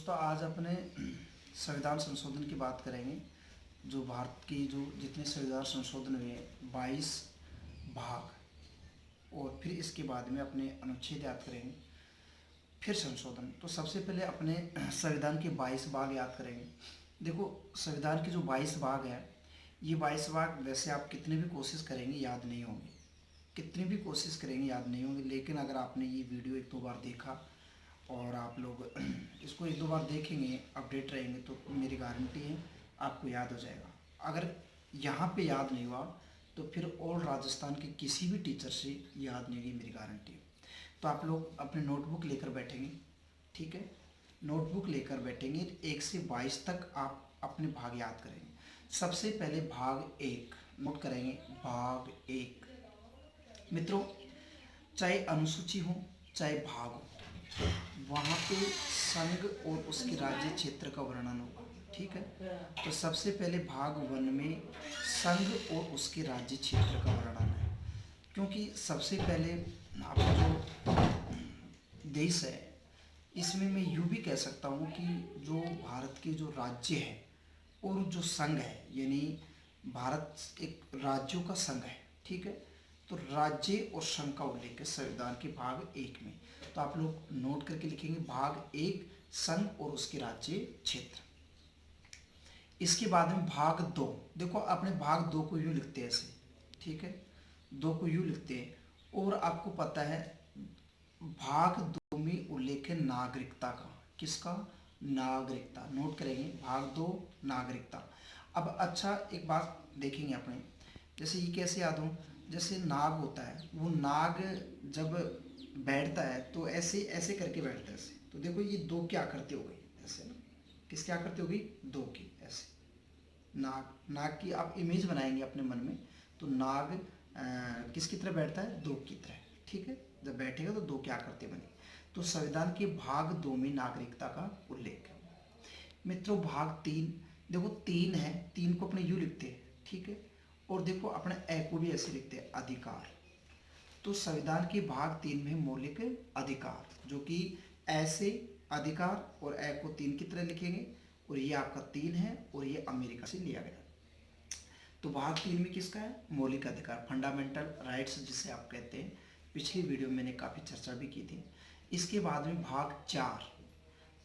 दोस्तों आज अपने संविधान संशोधन की बात करेंगे। जो भारत की जो जितने संविधान संशोधन हुए 22 भाग, और फिर इसके बाद में अपने अनुच्छेद याद करेंगे, फिर संशोधन। तो सबसे पहले अपने संविधान के 22 भाग याद करेंगे। देखो, संविधान के जो 22 भाग हैं, ये 22 भाग वैसे आप कितनी भी कोशिश करेंगे याद नहीं होंगे, कितनी भी कोशिश करेंगे याद नहीं होंगे। लेकिन अगर आपने ये वीडियो एक दो बार देखा और आप लोग इसको एक दो बार देखेंगे, अपडेट रहेंगे, तो मेरी गारंटी है आपको याद हो जाएगा। अगर यहाँ पे याद नहीं हुआ तो फिर और राजस्थान के किसी भी टीचर से याद नहीं होगी, मेरी गारंटी है। तो आप लोग अपने नोटबुक लेकर बैठेंगे, ठीक है, नोटबुक लेकर बैठेंगे, 1 से 22 तक आप अपने भाग याद करेंगे। सबसे पहले भाग 1 नोट करेंगे। भाग 1 मित्रों, चाहे अनुसूची हो चाहे भाग हो, वहाँ पे संघ और उसके राज्य क्षेत्र का वर्णन होगा, ठीक है। तो सबसे पहले भाग 1 में संघ और उसके राज्य क्षेत्र का वर्णन है, क्योंकि सबसे पहले अपना जो देश है, इसमें मैं यूँ भी कह सकता हूँ कि जो भारत के जो राज्य है और जो संघ है, यानी भारत एक राज्यों का संघ है, ठीक है। तो राज्य और संघ का उल्लेख है संविधान के भाग 1 में। तो आप लोग नोट करके लिखेंगे भाग 1 संघ और उसके राज्य क्षेत्र। इसके बाद में भाग 2, देखो अपने भाग 2 को यूँ लिखते हैं ऐसे, ठीक है, 2 को यूँ लिखते हैं। और आपको पता है भाग 2 में उल्लेख है नागरिकता का। किसका? नागरिकता। नोट करेंगे भाग 2 नागरिकता। अब अच्छा एक बात देखेंगे अपने, जैसे ये कैसे याद हो, जैसे नाग होता है, वो नाग जब बैठता है तो ऐसे ऐसे करके बैठता है ऐसे। तो देखो ये 2 की आकृति हो गई ऐसे ना, किसकी आकृति हो गई? 2 की ऐसे। नाग, नाग की आप इमेज बनाएंगे अपने मन में, तो नाग किसकी तरह बैठता है? 2 की तरह, ठीक है। जब बैठेगा तो 2 की आकृति बनेगी। तो संविधान के भाग 2 में नागरिकता का उल्लेख है। मित्रों भाग 3, देखो 3 है, 3 को अपने यू लिखते हैं, ठीक है। और देखो अपने ए को भी ऐसे लिखते हैं, अधिकार। तो संविधान के भाग 3 में मौलिक अधिकार, जो कि ऐसे अधिकार और ए को 3 की तरह लिखेंगे, और ये आपका 3 है और ये अमेरिका से लिया गया। तो भाग 3 में किसका है? मौलिक अधिकार, फंडामेंटल राइट्स जिसे आप कहते हैं। पिछली वीडियो में मैंने काफ़ी चर्चा भी की थी। इसके बाद में भाग 4,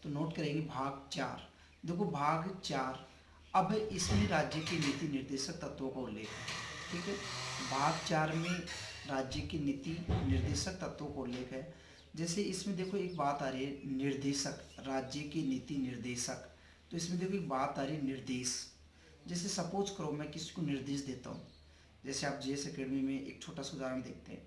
तो नोट करेंगे भाग 4। देखो भाग 4, अब इसमें राज्य के नीति निर्देशक तत्वों का उल्लेख है, ठीक है। भाग 4 में राज्य की नीति निर्देशक तत्वों का उल्लेख है। जैसे इसमें देखो एक बात आ रही है, निर्देशक, राज्य की नीति निर्देशक। तो इसमें देखो एक बात आ रही है, निर्देश। जैसे सपोज करो मैं किसी को निर्देश देता हूँ, जैसे आप जीएस एकेडमी में एक छोटा सा उदाहरण देखते हैं।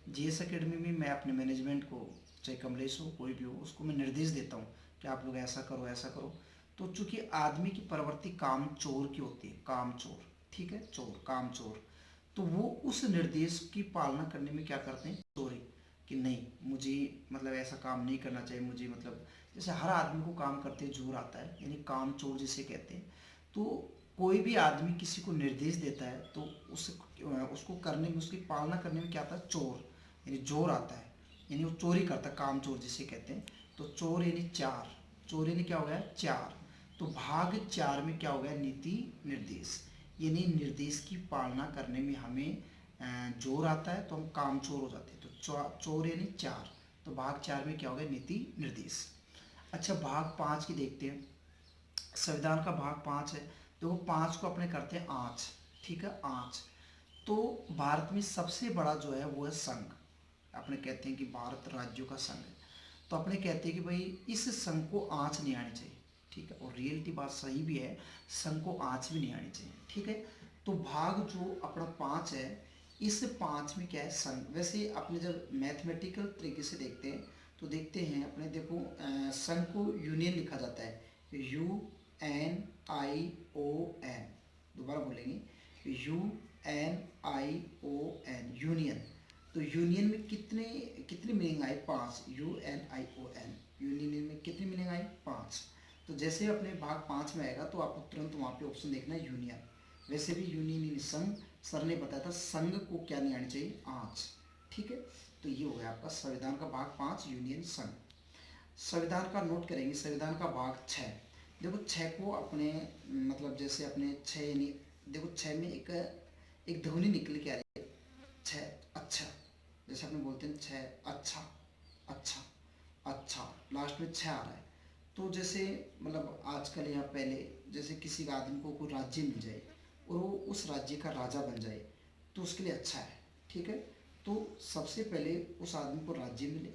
जीएस एकेडमी में मैं अपने मैनेजमेंट को, चाहे कमलेश हो कोई भी हो, उसको मैं निर्देश देता हूँ कि आप लोग ऐसा करो ऐसा करो। तो चूंकि आदमी की प्रवृत्ति काम चोर की होती है, काम चोर, ठीक है, चोर, काम चोर, तो वो उस निर्देश की पालना करने में क्या करते हैं? चोरी, कि नहीं मुझे मतलब ऐसा काम नहीं करना चाहिए, मुझे मतलब जैसे हर आदमी को काम करते जोर आता है, यानी काम चोर जिसे कहते हैं। तो कोई भी आदमी किसी को निर्देश देता है तो उसको करने में, उसकी पालना करने में क्या आता है? चोर, यानी जोर आता है, यानी वो चोरी करता है, काम चोर जिसे कहते हैं। तो चोर यानी 4, चोर यानी क्या हो गया? 4। तो भाग 4 में क्या हो गया? नीति निर्देश, यानी निर्देश की पालना करने में हमें जोर आता है तो हम काम चोर हो जाते हैं। तो चोर यानी 4। तो भाग 4 में क्या हो गया? नीति निर्देश। अच्छा भाग 5 की देखते हैं। संविधान का भाग 5 है, देखो 5 को अपने करते हैं आँच, ठीक है, आँच। तो भारत में सबसे बड़ा जो है वो है संघ। अपने कहते हैं कि भारत राज्यों का संघ है, तो अपने कहते हैं कि भाई इस संघ को आँच नहीं आनी चाहिए, ठीक है। और रियलिटी बात सही भी है, संघ को आँच भी नहीं आनी चाहिए, ठीक है। तो भाग जो अपना 5 है, इस 5 में क्या है? संघ। वैसे अपने जब मैथमेटिकल तरीके से देखते हैं तो देखते हैं अपने, देखो संघ को यूनियन लिखा जाता है, UNION, दोबारा बोलेंगे UNION, यूनियन। तो यूनियन में कितने कितनी मीनिंग आई? 5, UNION, यूनियन में कितनी मीनिंग आई? 5। तो जैसे अपने भाग 5 में आएगा तो आपको तुरंत वहाँ पे ऑप्शन देखना है यूनियन। वैसे भी यूनियन यानी संघ, सर ने बताया था संघ को क्या नहीं आनी चाहिए? आँच, ठीक है। तो ये हो गया आपका संविधान का भाग 5 यूनियन संघ। संविधान का नोट करेंगे, संविधान का भाग 6। देखो 6 को अपने मतलब जैसे अपने 6 यानी देखो 6 में एक ध्वनि निकल के आ रही है, 6 अच्छा, जैसे अपने बोलते हैं 6 अच्छा, अच्छा, अच्छा, लास्ट में 6 आ रहा है। तो जैसे मतलब आजकल या पहले जैसे किसी आदमी को कोई राज्य मिल जाए और वो उस राज्य का राजा बन जाए तो उसके लिए अच्छा है, ठीक है। तो सबसे पहले उस आदमी को राज्य मिले,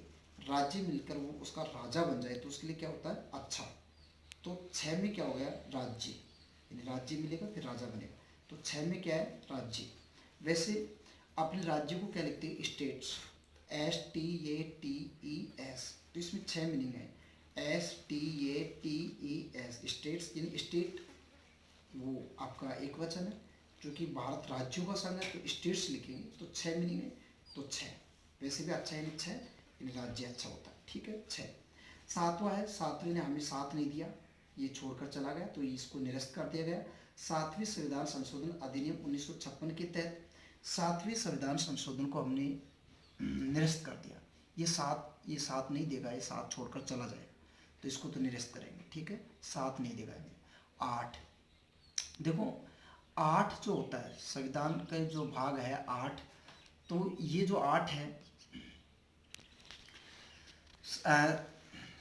राज्य मिलकर वो उसका राजा बन जाए तो उसके लिए क्या होता है, अच्छा। तो 6 में क्या हो गया, राज्य, यानी राज्य मिलेगा फिर राजा बनेगा। तो 6 में क्या है, राज्य। वैसे अपने राज्य को क्या लिखते हैं, स्टेट्स, STATES। तो इसमें 6 मीनिंग है, STATES, स्टेट्स यानी स्टेट वो आपका एक वचन है, जो कि भारत राज्यों का संघ है तो स्टेट्स लिखेंगे तो 6 मीनिंग है, तो 6। वैसे भी अच्छा यानी 6 यानी राज्य अच्छा होता है, ठीक है। 6 सातवां है, सातवें ने हमें साथ नहीं दिया, ये छोड़कर चला गया तो इसको निरस्त कर दिया गया। सातवीं संविधान संशोधन अधिनियम 1956 के तहत सातवें संविधान संशोधन को हमने निरस्त कर दिया। ये साथ नहीं देगा, ये साथ छोड़कर चला जाएगा तो इसको तो निरस्त करेंगे, ठीक है। साथ नहीं देगा ये। 8, देखो 8 जो होता है संविधान का जो भाग है 8, तो ये जो 8 है,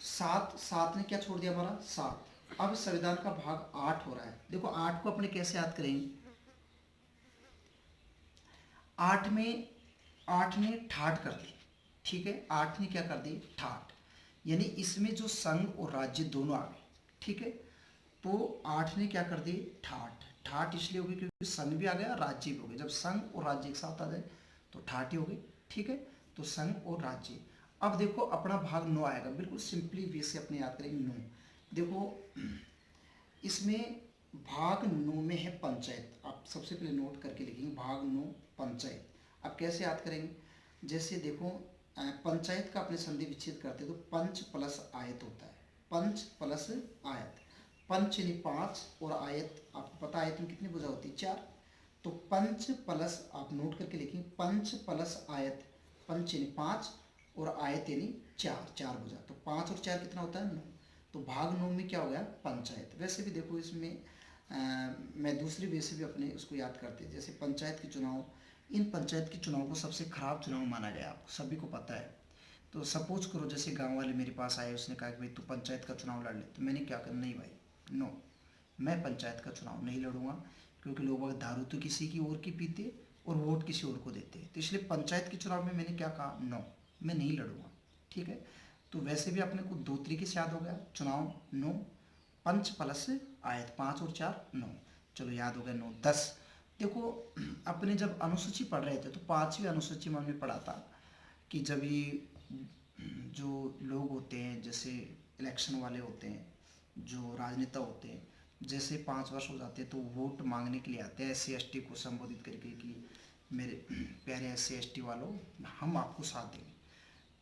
सात, सात ने क्या छोड़ दिया हमारा, 7। अब संविधान का भाग 8 हो रहा है। देखो 8 को अपने कैसे याद करेंगे, 8 में 8 ने ठाट कर दी, ठीक है। 8 ने क्या कर दी, ठाट, यानी इसमें जो संघ और राज्य दोनों आ गए, ठीक है। तो 8 ने क्या कर दी, ठाट। ठाट इसलिए होगी क्योंकि संघ भी आ गया राज्य भी हो गया, जब संघ और राज्य एक साथ आ जाए तो ठाट ही हो गई, ठीक है। तो संघ और राज्य। अब देखो अपना भाग 9 आएगा, बिल्कुल सिंपली वे से अपने याद करेंगे 9। देखो इसमें भाग 9 में है पंचायत, आप सबसे पहले नोट करके लिखेंगे भाग 9 पंचायत। अब कैसे याद करेंगे, जैसे देखो पंचायत का अपने संधि विच्छेद करते तो पंच प्लस आयत होता है, पंच प्लस आयत। पंच यानी 5 और आयत आपको पता आयत में कितनी भुजा होती है, 4। तो पंच प्लस, आप नोट करके लिखेंगे पंच प्लस आयत, पंच यानी 5 और आयत यानी 4, 4 भुजा। तो 5 और 4 कितना होता है, 9। तो भाग 9 में क्या हो गया, पंचायत। वैसे भी देखो इसमें मैं दूसरी वे से भी अपने उसको याद करते हैं, जैसे पंचायत के चुनाव, इन पंचायत के चुनाव को सबसे खराब चुनाव माना गया, आपको सभी को पता है। तो सपोज करो जैसे गांव वाले मेरे पास आए, उसने कहा कि भाई तू पंचायत का चुनाव लड़ ले, तो मैंने क्या करना, नहीं भाई नो, मैं पंचायत का चुनाव नहीं लड़ूंगा, क्योंकि लोग अगर दारू तो किसी की और की पीते और वोट किसी और को देते, तो इसलिए पंचायत के चुनाव में मैंने क्या कहा, नो, मैं नहीं लड़ूंगा, ठीक है। तो वैसे भी अपने को 2 तरीके से याद हो गया, चुनाव 9, पंच प्लस आयत 5 और 4 9, चलो याद हो गया 9। 10, देखो अपने जब अनुसूची पढ़ रहे थे तो 5वीं अनुसूची में हमने पढ़ा था कि जब ये जो लोग होते हैं, जैसे इलेक्शन वाले होते हैं, जो राजनेता होते हैं, जैसे 5 वर्ष हो जाते हैं तो वोट मांगने के लिए आते हैं SC ST को संबोधित करके कि मेरे प्यारे SC ST वालों, हम आपको साथ देंगे,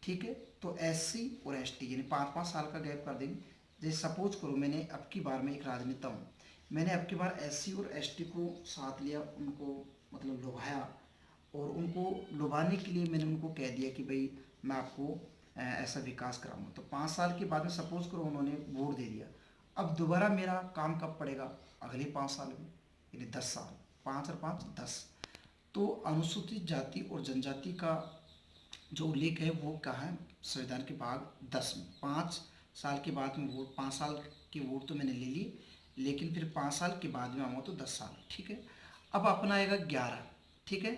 ठीक है। तो SC और ST यानी 5-5 साल का गैप कर देंगे। जैसे सपोज करो मैंने अब की बार में एक राजनेता हूँ, मैंने अब की बार SC और ST को साथ लिया, उनको मतलब लुभाया, और उनको लुभाने के लिए मैंने उनको कह दिया कि भाई मैं आपको ऐसा विकास कराऊंगा। तो 5 साल के बाद में सपोज करो उन्होंने वोट दे दिया, अब दोबारा मेरा काम कब पड़ेगा, अगले 5 साल में, यानी 10 साल, 5 और 5 10। तो अनुसूचित जाति और जनजाति का जो उल्लेख है वो कहाँ है, संविधान के भाग 10 में। 5 साल के बाद में वोट, 5 साल के वोट तो मैंने ले लिए, लेकिन फिर 5 साल के बाद में आऊँगा तो 10 साल, ठीक है। अब अपना आएगा 11, ठीक है।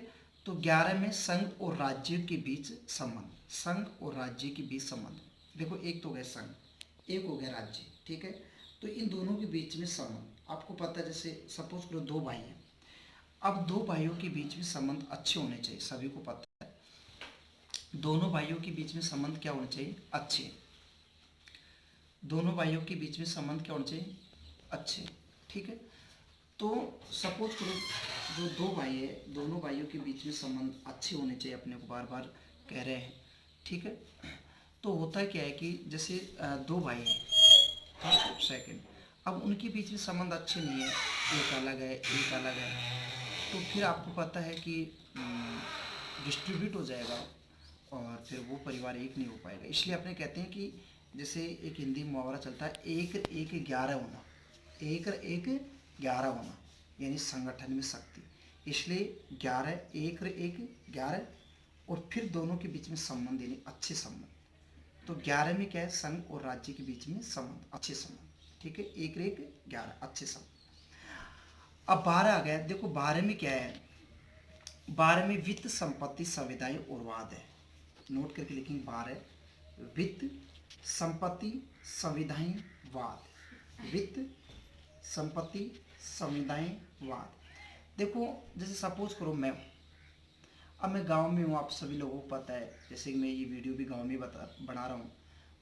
तो 11 में संघ और राज्य के बीच संबंध, संघ और राज्य के बीच संबंध। देखो एक तो हो गया संघ, एक हो गया राज्य, ठीक है। तो इन दोनों के बीच में संबंध, आपको पता है जैसे सपोज करो 2 भाई हैं, अब 2 भाइयों के बीच में संबंध अच्छे होने चाहिए, सभी को पता है दोनों भाइयों के बीच में संबंध क्या होने चाहिए, अच्छे। दोनों भाइयों के बीच में संबंध क्या होने चाहिए, अच्छे, ठीक है। तो सपोज करो जो 2 भाई है, दोनों भाइयों के बीच में संबंध अच्छे होने चाहिए, अपने को बार बार कह रहे हैं, ठीक है। तो होता क्या है कि जैसे 2 भाई हैं, सेकंड, अब उनके बीच में संबंध अच्छे नहीं है, एक अलग है एक अलग है, तो फिर आपको पता है कि डिस्ट्रीब्यूट हो जाएगा और फिर वो परिवार एक नहीं हो पाएगा। इसलिए अपने कहते हैं कि जैसे एक हिंदी में मुहावरा चलता है, एक एक 11 होना, एक एक 11 होना, यानी संगठन में शक्ति। इसलिए 11 एक एक 11, और फिर दोनों के बीच में संबंध यानी अच्छे संबंध। तो 11 में क्या है, संघ और राज्य के बीच में संबंध, अच्छे संबंध, ठीक है, एक एक 11 अच्छे संबंध। अब 12 आ गया, देखो 12 में क्या है, 12 में वित्त संपत्ति संविदाएं और वाद है। नोट करके लिखेंगे, 12 वित्त संपत्ति संविधाएं वाद, वित्त संपत्ति संविधाएं वाद। देखो जैसे सपोज करो मैं हूँ, अब मैं गांव में हूँ, आप सभी लोगों को पता है, जैसे कि मैं ये वीडियो भी गांव में बना रहा हूँ,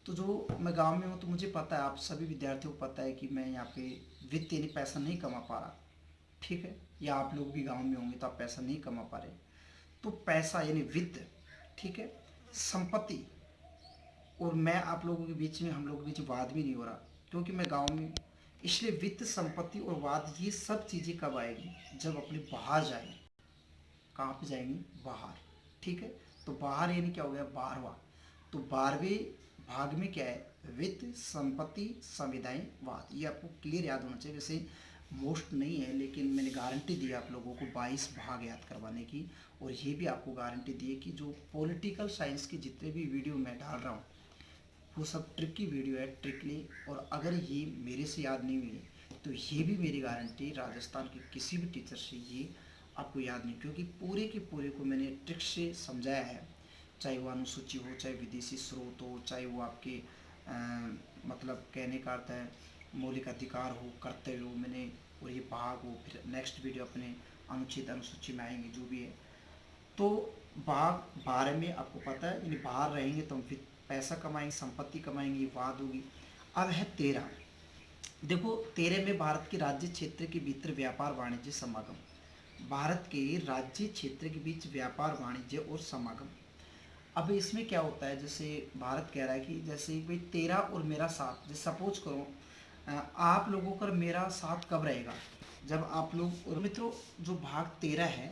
तो जो मैं गांव में हूँ तो मुझे पता है, आप सभी विद्यार्थियों को पता है कि मैं यहाँ पे वित्त यानी पैसा नहीं कमा पा रहा, ठीक है, या आप लोग भी गांव में होंगे तो आप पैसा नहीं कमा पा रहे, तो पैसा यानी वित्त, ठीक है, संपत्ति, और मैं आप लोगों के बीच में, हम लोगों के बीच वाद भी नहीं हो रहा क्योंकि मैं गांव में, इसलिए वित्त संपत्ति और वाद ये सब चीज़ें कब आएगी, जब अपने बाहर जाएंगे। कहाँ पे जाएंगे, बाहर, ठीक है। तो बाहर यानी क्या हो गया, 12वां। तो 12वें भाग में क्या है, वित्त संपत्ति संविदाएं वाद। ये आपको क्लियर याद होना चाहिए, वैसे मोस्ट नहीं है लेकिन मैंने गारंटी दी आप लोगों को 22 भाग याद करवाने की, और ये भी आपको गारंटी दी है कि जो पॉलिटिकल साइंस के जितने भी वीडियो मैं डाल रहा हूँ वो सब ट्रिकी वीडियो है, ट्रिकली, और अगर ये मेरे से याद नहीं हुई तो ये भी मेरी गारंटी राजस्थान के किसी भी टीचर से ये आपको याद नहीं, क्योंकि पूरे के पूरे को मैंने ट्रिक से समझाया है, चाहे वो अनुसूची हो, चाहे विदेशी स्रोत हो, चाहे वो आपके मतलब कहने का अर्थ है मौलिक अधिकार हो, कर्तव्य हो, मैंने, और ये भाग हो, फिर नेक्स्ट वीडियो अपने अनुच्छेद अनुसूची में आएंगे जो भी है। तो भाग 12 में आपको पता है, यानी बाहर रहेंगे तो हम फिर पैसा कमाएंगे, संपत्ति कमाएंगे, वाद होगी। अब है 13, देखो 13 में भारत के राज्य क्षेत्र के भीतर व्यापार वाणिज्य समागम, भारत के राज्य क्षेत्र के बीच व्यापार वाणिज्य और समागम। अब इसमें क्या होता है, जैसे भारत कह रहा है कि जैसे भाई 13 और मेरा साथ, जैसे सपोज करो आप लोगों का मेरा साथ कब रहेगा, जब आप लोग, और मित्रों जो भाग 13 है,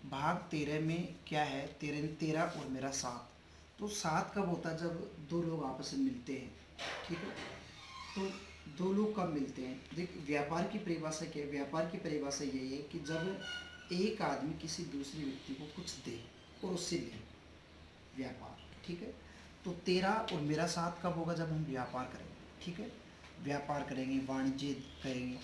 भाग 13 में क्या है, 13 और मेरा साथ, तो साथ कब होता है, जब दो लोग आपस में मिलते हैं, ठीक है। तो दो लोग कब मिलते हैं, देख व्यापार की परिभाषा क्या है, व्यापार की परिभाषा यही है कि जब एक आदमी किसी दूसरे व्यक्ति को कुछ दे और उससे ले, व्यापार, ठीक है। तो 13 और मेरा साथ कब होगा, जब हम व्यापार करेंगे, ठीक है, व्यापार करेंगे, वाणिज्य करेंगे,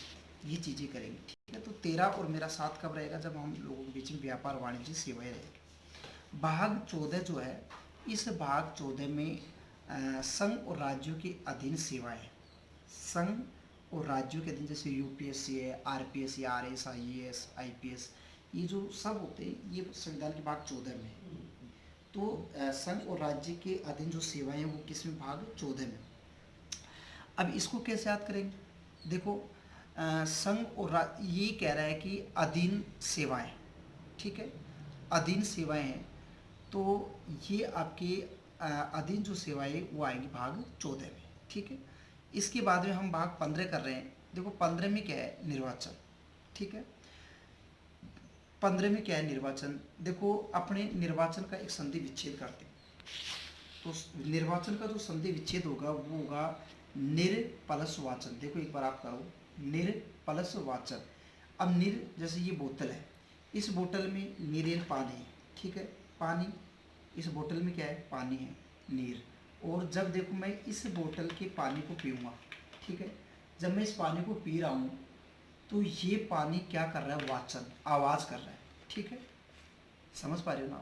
ये चीज़ें करेंगे, ठीक है। तो 13 और मेरा साथ कब रहेगा, जब हम लोगों के बीच में व्यापार वाणिज्य सेवाएं रहेगी। भाग 14 जो है, इस भाग 14 में संघ और राज्यों के अधीन सेवाएं, संघ और राज्यों के अधीन, जैसे यूपीएससी है, आरपीएस, आरएस, आईएएस, आईपीएस, ये जो सब होते हैं ये संविधान के भाग 14 में है। तो संघ और राज्य के अधीन जो सेवाएं हैं वो किसमें, भाग 14 में। अब इसको कैसे याद करेंगे, देखो संघ और ये कह रहा है कि अधीन सेवाएं, ठीक है, अधीन सेवाएं हैं, तो ये आपके अधीन जो सेवाएं वो आएगी भाग 14 में, ठीक है। इसके बाद में हम भाग 15 कर रहे हैं, देखो 15 में क्या है, निर्वाचन, ठीक है। 15 में क्या है, निर्वाचन, देखो अपने निर्वाचन का एक संधि विच्छेद करते हैं, तो निर्वाचन का जो संधि विच्छेद होगा वो होगा निर प्लस वाचन। देखो एक बार आप करो, निर प्लस वाचन। अब निर, जैसे ये बोतल है, इस बोतल में नीरेन पानी है, ठीक है, पानी, इस बोतल में क्या है, पानी है, नीर। और जब देखो मैं इस बोतल के पानी को पीऊँगा, ठीक है, जब मैं इस पानी को पी रहा हूँ तो ये पानी क्या कर रहा है, वाचन, आवाज़ कर रहा है, ठीक है, समझ पा रहे हो ना।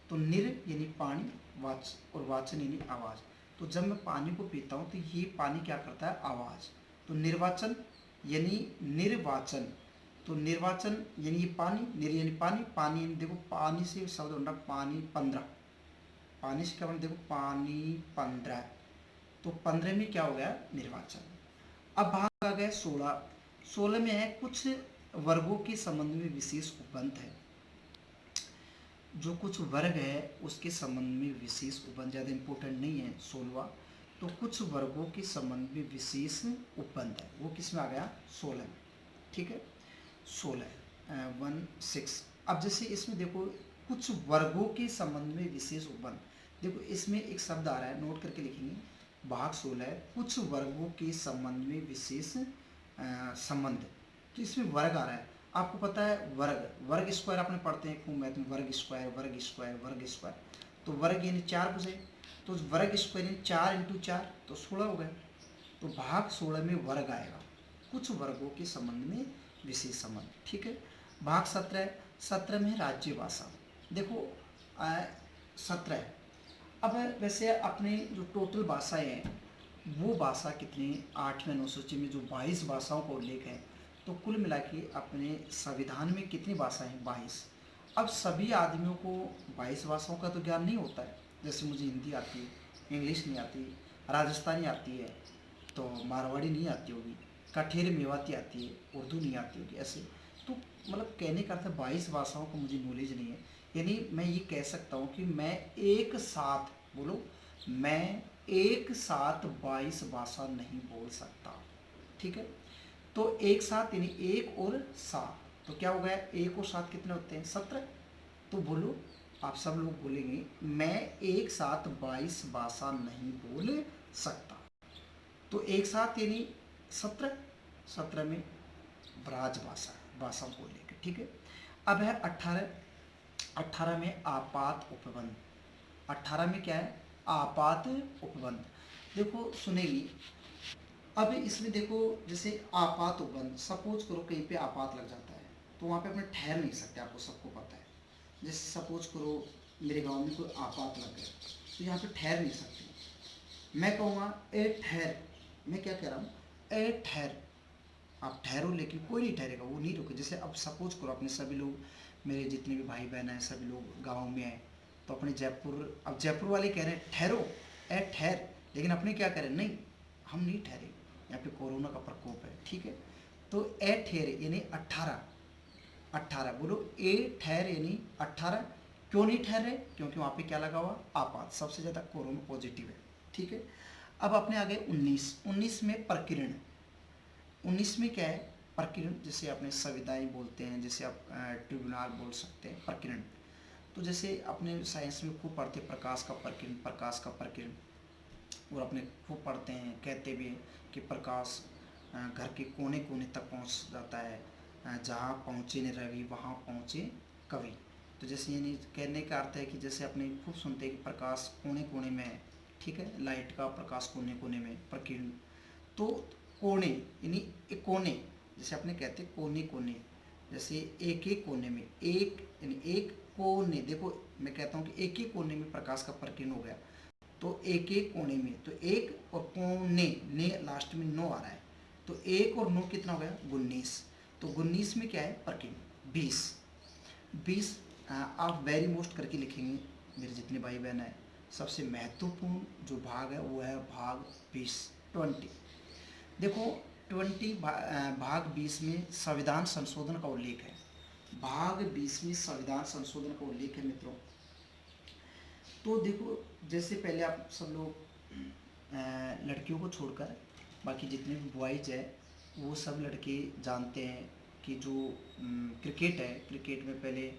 तो निर यानी पानी, वाच, और वाचन यानी आवाज़। तो जब मैं पानी को पीता हूँ तो ये पानी क्या करता है, आवाज़। तो निर्वाचन यानी निर्वाचन, तो निर्वाचन यानी ये पानी, निर यानी पानी, पानी यानी देखो पानी से शब्द बन रहा पानी 15, पानी से क्या बन, देखो पानी 15, तो 15 में क्या हो गया, निर्वाचन। अब भाग आ गया 16, 16 में है कुछ वर्गों के संबंध में विशेष उपबंध है, जो कुछ वर्ग है उसके संबंध में विशेष उपबंध, ज़्यादा इम्पोर्टेंट नहीं है 16वां। तो कुछ वर्गों के संबंध में विशेष उपबंध है, वो किस में आ गया, 16 में, ठीक है, 16 अब जैसे इसमें देखो कुछ वर्गों के संबंध में विशेष उपबंध, देखो इसमें एक शब्द आ रहा है, नोट करके लिखेंगे, भाग 16 कुछ वर्गों के संबंध में विशेष संबंध। तो इसमें वर्ग आ रहा है, आपको पता है वर्ग, वर्ग स्क्वायर आपने पढ़ते हैं खूब मैथ में, वर्ग स्क्वायर वर्ग स्क्वायर वर्ग स्क्वायर। तो वर्ग यानी 4 भुजाएं, तो वर्ग स्क्वायर यानी 4 इंटू 4 तो 16 हो गए। तो भाग 16 में वर्ग आएगा, कुछ वर्गों के संबंध में विशेष संबंध। ठीक है। भाग 17, 17 में राज्य भाषा। देखो 17। अब वैसे अपने जो टोटल भाषाएं हैं वो भाषा कितनी, 8वें अनुसूची में जो 22 भाषाओं का उल्लेख है, तो कुल मिला के अपने संविधान में कितनी भाषाएं हैं, 22। अब सभी आदमियों को 22 भाषाओं का तो ज्ञान नहीं होता है, जैसे मुझे हिंदी आती है, इंग्लिश नहीं आती, राजस्थानी आती है, तो मारवाड़ी नहीं आती होगी, कठेर मेवाती आती है, उर्दू नहीं आती होगी, ऐसे। तो मतलब कहने का अर्थ 22 भाषाओं का मुझे नॉलेज नहीं है, यानी मैं ये कह सकता हूँ कि मैं एक साथ, बोलो, मैं एक साथ 22 भाषा नहीं बोल सकता। ठीक है। तो एक साथ यानी 1 और 7, तो क्या हो गया, 1 और 7 कितने होते हैं, 17। तो बोलो, आप सब लोग बोलेंगे मैं एक साथ 22 भाषा नहीं बोल सकता। तो एक साथ यानी 17, 17 में ब्राज भाषा को लेकर। ठीक है। अब है 18, 18 में आपात उपबंध। 18 में क्या है, आपात उपबंध। देखो सुनेगी, अब इसमें देखो जैसे आपात उपबंध, सपोज करो कहीं पे आपात लग जाता है, तो वहाँ पे अपने ठहर नहीं सकते, आपको सबको पता है। जैसे सपोज करो मेरे गांव में कोई आपात लग गया, तो यहाँ पे ठहर नहीं सकते। मैं कहूँगा ए ठहर, मैं क्या कह रहा हूँ, ए ठहर, आप ठहरो, लेकिन कोई नहीं ठहरेगा, वो नहीं रुके। जैसे अब सपोज करो अपने सभी लोग, मेरे जितने भी भाई बहन हैं, सभी लोग गाँव में आए, तो अपने जयपुर, अब जयपुर वाले कह रहे हैं ठहरो, ए ठहर, लेकिन अपने क्या करें, नहीं हम नहीं ठहरे, यहाँ पे कोरोना का प्रकोप है। ठीक है। तो ए ठहर यानी 18, 18 बोलो, ए ठहर यानी 18। क्यों नहीं ठहर रहे, क्योंकि वहाँ पे क्या लगा हुआ, आपात, सबसे ज़्यादा कोरोना पॉजिटिव है। ठीक है। अब अपने आगे 19, 19 में प्रकीर्ण। 19 में क्या है, प्रकीर्ण, जैसे अपने संविधाएं बोलते हैं, जैसे आप ट्रिब्यूनल बोल सकते हैं, प्रकीर्ण। तो जैसे अपने साइंस में खूब पढ़ते हैं प्रकाश का प्रकीर्ण, प्रकाश का प्रकीर्ण, और अपने खूब पढ़ते हैं, कहते भी हैं कि प्रकाश घर के कोने कोने तक पहुंच जाता है, जहाँ पहुँचे न रवि वहाँ पहुँचे कवि। तो जैसे यानी कहने का अर्थ है कि जैसे अपने खूब सुनते हैं कि प्रकाश कोने कोने में है। ठीक है। लाइट का प्रकाश कोने कोने में, प्रकीर्ण। तो कोने यानी एक कोने, जैसे अपने कहते हैं कोने कोने, जैसे एक एक कोने में, एक यानी एक कोने, देखो मैं कहता हूँ कि एक ही कोने में प्रकाश का प्रकीर्ण हो गया, तो एक एक कोने में, तो एक और कोने, ने लास्ट में नो आ रहा है, तो एक और नो कितना हो गया, 19। तो 19 में क्या है, प्रकीर्ण। 20, 20 आप वेरी मोस्ट करके लिखेंगे मेरे जितने भाई बहन हैं, सबसे महत्वपूर्ण जो भाग है वो है भाग 20, 20। देखो 20 भाग 20 में संविधान संशोधन का उल्लेख है। भाग 20 में संविधान संशोधन का उल्लेख है मित्रों। तो देखो जैसे पहले आप सब लोग लड़कियों को छोड़कर बाकी जितने भी बॉयज है वो सब लड़के जानते हैं कि जो क्रिकेट है, क्रिकेट में पहले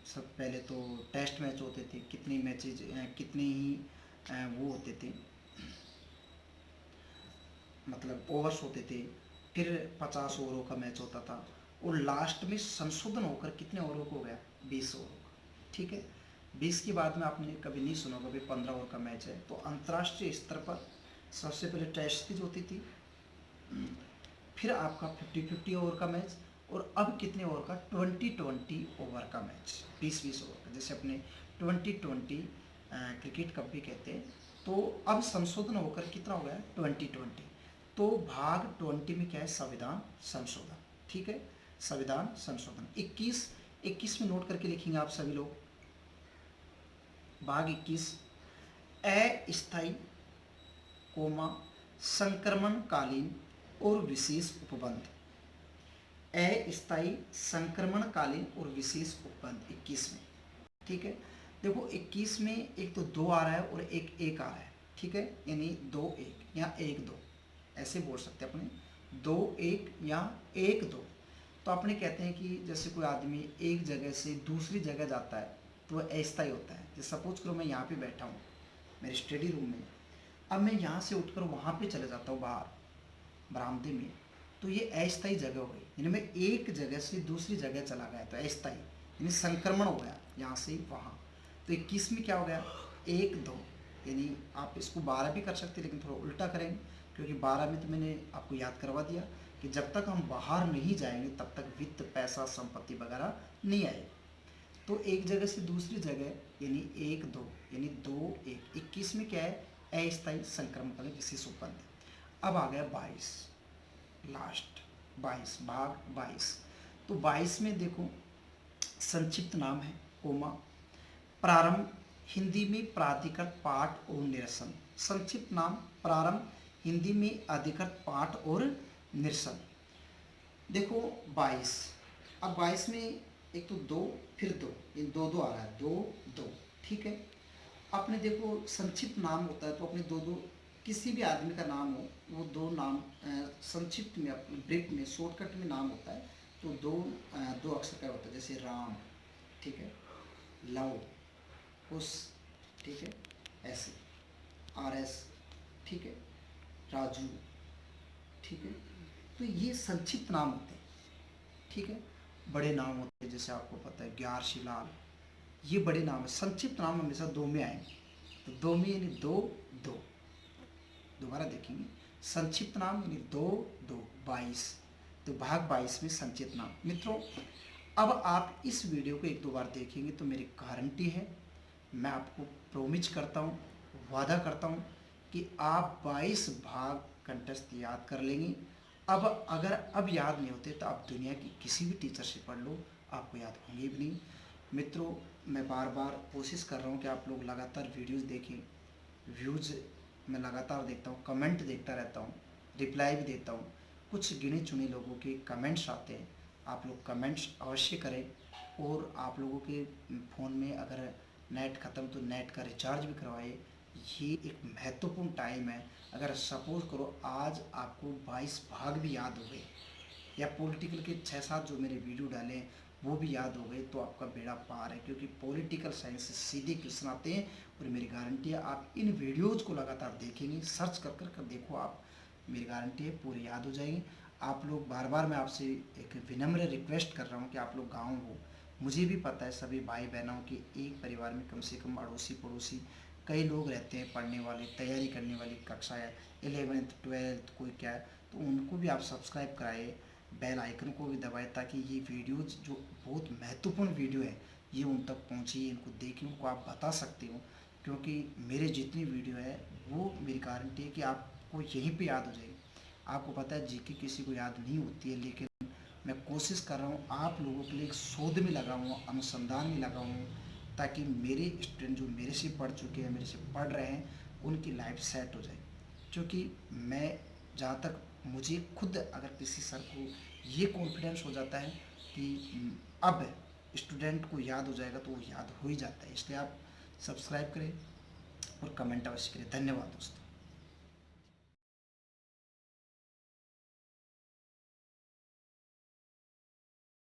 सब पहले तो टेस्ट मैच होते थे, कितने मैचेज कितने ही वो होते थे, मतलब ओवर्स होते थे, फिर 50 ओवरों का मैच होता था, और लास्ट में संशोधन होकर कितने ओवरों को हो गया, 20 ओवरों का। ठीक है। 20 के बाद में आपने कभी नहीं सुना होगा, 15 ओवर का मैच है। तो अंतर्राष्ट्रीय स्तर पर सबसे पहले टेस्ट सीरीज होती थी, फिर आपका 50-50 ओवर का मैच, और अब कितने ओवर का, 20-20 ओवर का मैच, 20-20 ओवर का, जैसे अपने 20-20 क्रिकेट कप भी कहते हैं। तो अब संशोधन होकर कितना हो गया, 20-20। तो भाग 20 में क्या है, संविधान संशोधन। ठीक है। संविधान संशोधन 21 में नोट करके लिखेंगे आप सभी लोग। भाग 21, अस्थायी कोमा संक्रमणकालीन और विशेष उपबंध। अस्थायी संक्रमणकालीन और विशेष उपबंध 21 में। ठीक है। देखो 21 में एक तो 2 आ रहा है और एक 1 आ रहा है। ठीक है। यानी 2-1 या 1-2 ऐसे बोल सकते हैं अपने, 2-1 या 1-2। तो अपने कहते हैं कि जैसे कोई आदमी एक जगह से दूसरी जगह जाता है तो वह अस्थायी होता है। जैसे सपोज करो मैं यहाँ पे बैठा हूँ मेरे स्टडी रूम में, अब मैं यहाँ से उठकर वहाँ पे चले जाता हूँ बाहर बरामदे में, तो ये अस्थायी जगह हो गई, यानी मैं एक जगह से दूसरी जगह चला गया तो अस्थायी यानी संक्रमण हो गया यहाँ से वहाँ। तो 21 में क्या हो गया, 1 2, यानी आप इसको 12 भी कर सकते हैं, लेकिन थोड़ा उल्टा करेंगे, क्योंकि 12 में तो मैंने आपको याद करवा दिया कि जब तक हम बाहर नहीं जाएंगे तब तक वित्त पैसा संपत्ति वगैरह नहीं आएगी। तो एक जगह से दूसरी जगह यानी 1 2 यानी 2 1, 21 में क्या है, अस्थायी संक्रमण का विशेष उपबंध। अब आ गया 22, लास्ट 22 भाग 22। तो 22 में देखो संक्षिप्त नाम है कोमा, प्रारंभ हिंदी में प्राधिकृत पाठ और निरसन। संक्षिप्त नाम प्रारंभ हिंदी में अधिकृत पाठ और निरसन। देखो 22, अब 22 में एक तो 2 फिर 2, ये 2 2 आ रहा है, 2 2, ठीक है। आपने देखो संक्षिप्त नाम होता है तो अपने 2 2 किसी भी आदमी का नाम हो, वो 2 नाम संक्षिप्त में ब्रीफ में शॉर्टकट में नाम होता है तो 2 अक्षर का होता है, जैसे राम, ठीक है, लव, कुश, ठीक है, ऐसे RS, ठीक है, राजू, ठीक है। तो ये संक्षिप्त नाम होते हैं, ठीक है। बड़े नाम होते हैं जैसे आपको पता है ग्यारशिलाल, ये बड़े नाम है। संक्षिप्त नाम हमेशा 2 में आएंगे, तो 2 में यानी 2 2, दोबारा देखेंगे संक्षिप्त नाम यानी 2 2 22, तो भाग 22 में संक्षिप्त नाम। मित्रों अब आप इस वीडियो को 1 2 बार देखेंगे तो मेरी गारंटी है, मैं आपको प्रोमिस करता हूँ, वादा करता हूँ कि आप 22 भाग कंठस्थ याद कर लेंगे। अब अगर अब याद नहीं होते तो आप दुनिया की किसी भी टीचर से पढ़ लो, आपको याद होंगे भी नहीं। मित्रों मैं बार बार कोशिश कर रहा हूँ कि आप लोग लगातार वीडियोज़ देखें, व्यूज़ मैं लगातार देखता हूँ, कमेंट देखता रहता हूँ, रिप्लाई भी देता हूँ। कुछ गिने चुने लोगों के कमेंट्स आते हैं, आप लोग कमेंट्स अवश्य करें। और आप लोगों के फ़ोन में अगर नेट ख़त्म तो नेट का रिचार्ज भी करवाइए, ये एक महत्वपूर्ण टाइम है। अगर सपोज़ करो आज आपको 22 भाग भी याद हो गए या पॉलिटिकल के 6-7 जो मेरे वीडियो डाले हैं वो भी याद हो गए तो आपका बेड़ा पार है, क्योंकि पॉलिटिकल साइंस से सीधे क्वेश्चन आते हैं। और मेरी गारंटी है आप इन वीडियोज़ को लगातार देखेंगे, सर्च कर देखो आप, मेरी गारंटी है पूरी याद हो जाएंगे। आप लोग बार बार मैं आपसे एक विनम्र रिक्वेस्ट कर रहा हूँ कि आप लोग गाँव हो, मुझे भी पता है सभी भाई बहनों के एक परिवार में कम से कम अड़ोसी पड़ोसी कई लोग रहते हैं, पढ़ने वाले, तैयारी करने वाली, कक्षाएँ 11th 12th कोई क्या है, तो उनको भी आप सब्सक्राइब कराइए, बेल आइकन को भी दबाएं, ताकि ये वीडियोज़ जो बहुत महत्वपूर्ण वीडियो है ये उन तक पहुँचे, इनको देखें, उनको आप बता सकते हो। क्योंकि मेरे जितनी वीडियो है वो मेरी गारंटी है कि आपको यहीं पे याद हो जाएगी। आपको पता है जीके किसी को याद नहीं होती है, लेकिन मैं कोशिश कर रहा हूँ आप लोगों के लिए एक शोध में लगा हूँ, अनुसंधान में लगा हूँ, ताकि मेरे स्टूडेंट जो मेरे से पढ़ चुके हैं, मेरे से पढ़ रहे हैं, उनकी लाइफ सेट हो जाए। क्योंकि मैं जहाँ तक मुझे खुद अगर किसी सर को ये कॉन्फिडेंस हो जाता है कि अब स्टूडेंट को याद हो जाएगा तो वो याद हो ही जाता है। इसलिए आप सब्सक्राइब करें और कमेंट अवश्य करें। धन्यवाद दोस्तों।